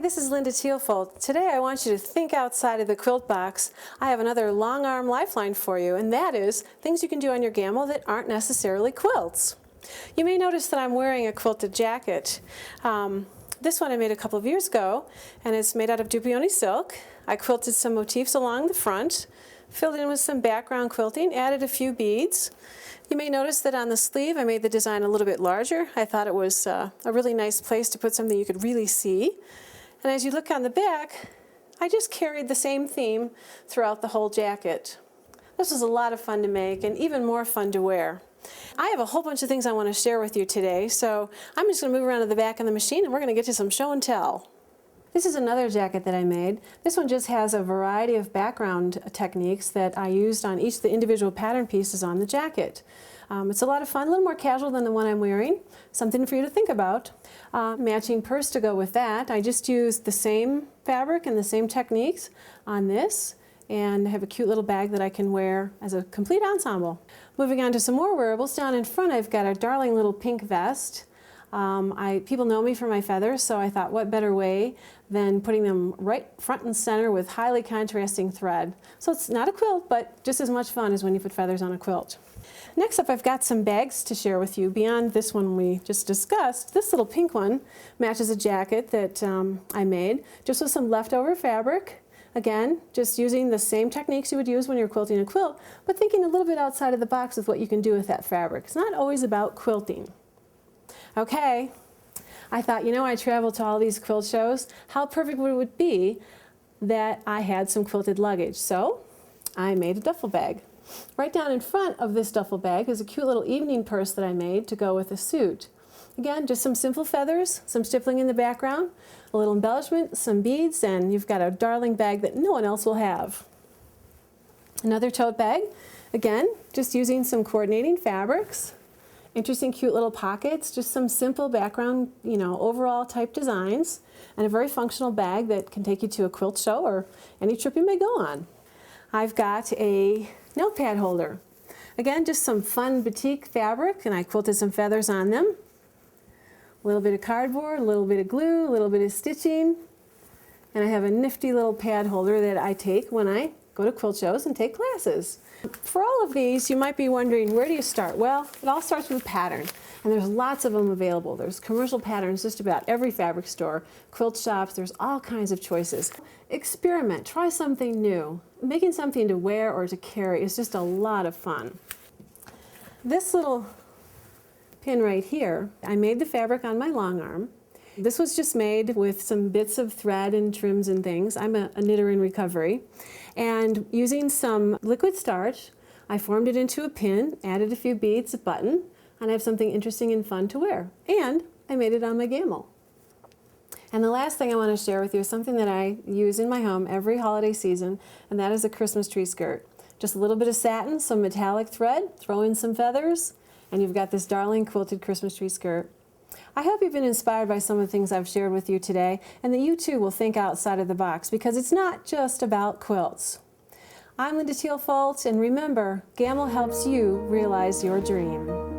This is Linda Thielfoldt. Today I want you to think outside of the quilt box. I have another long arm lifeline for you, and that is things you can do on your Gammill that aren't necessarily quilts. You may notice that I'm wearing a quilted jacket. This one I made a couple of years ago, and it's made out of Dupioni silk. I quilted some motifs along the front, filled in with some background quilting, added a few beads. You may notice that on the sleeve I made the design a little bit larger. I thought it was a really nice place to put something you could really see. And as you look on the back, I just carried the same theme throughout the whole jacket. This was a lot of fun to make and even more fun to wear. I have a whole bunch of things I want to share with you today, so I'm just going to move around to the back of the machine and we're going to get to some show and tell. This is another jacket that I made. This one just has a variety of background techniques that I used on each of the individual pattern pieces on the jacket. It's a lot of fun, a little more casual than the one I'm wearing. Something for you to think about. Matching purse to go with that. I just used the same fabric and the same techniques on this, and I have a cute little bag that I can wear as a complete ensemble. Moving on to some more wearables, down in front I've got a darling little pink vest. People know me for my feathers, so I thought what better way than putting them right front and center with highly contrasting thread. So it's not a quilt, but just as much fun as when you put feathers on a quilt. Next up, I've got some bags to share with you beyond this one we just discussed. This little pink one matches a jacket that I made just with some leftover fabric. Again, just using the same techniques you would use when you're quilting a quilt, but thinking a little bit outside of the box with what you can do with that fabric. It's not always about quilting. Okay, I thought, you know, I travel to all these quilt shows. How perfect would it be that I had some quilted luggage? So I made a duffel bag. Right down in front of this duffel bag is a cute little evening purse that I made to go with a suit. Again, just some simple feathers, some stippling in the background, a little embellishment, some beads, and you've got a darling bag that no one else will have. Another tote bag, again, just using some coordinating fabrics. Interesting cute little pockets, just some simple background, you know, overall type designs, and a very functional bag that can take you to a quilt show or any trip you may go on. I've got a notepad holder. Again, just some fun batik fabric, and I quilted some feathers on them. A little bit of cardboard, a little bit of glue, a little bit of stitching, and I have a nifty little pad holder that I take when I go to quilt shows and take classes. For all of these, you might be wondering, where do you start? Well, it all starts with a pattern, and there's lots of them available. There's commercial patterns just about every fabric store, quilt shops, there's all kinds of choices. Experiment, try something new. Making something to wear or to carry is just a lot of fun. This little pin right here, I made the fabric on my long arm. This was just made with some bits of thread and trims and things. I'm a knitter in recovery. And using some liquid starch, I formed it into a pin, added a few beads, a button, and I have something interesting and fun to wear. And I made it on my Gammill. And the last thing I want to share with you is something that I use in my home every holiday season, and that is a Christmas tree skirt. Just a little bit of satin, some metallic thread, throw in some feathers, and you've got this darling quilted Christmas tree skirt. I hope you've been inspired by some of the things I've shared with you today, and that you too will think outside of the box, because it's not just about quilts. I'm Linda Thielfoldt, and remember, Gammill helps you realize your dream.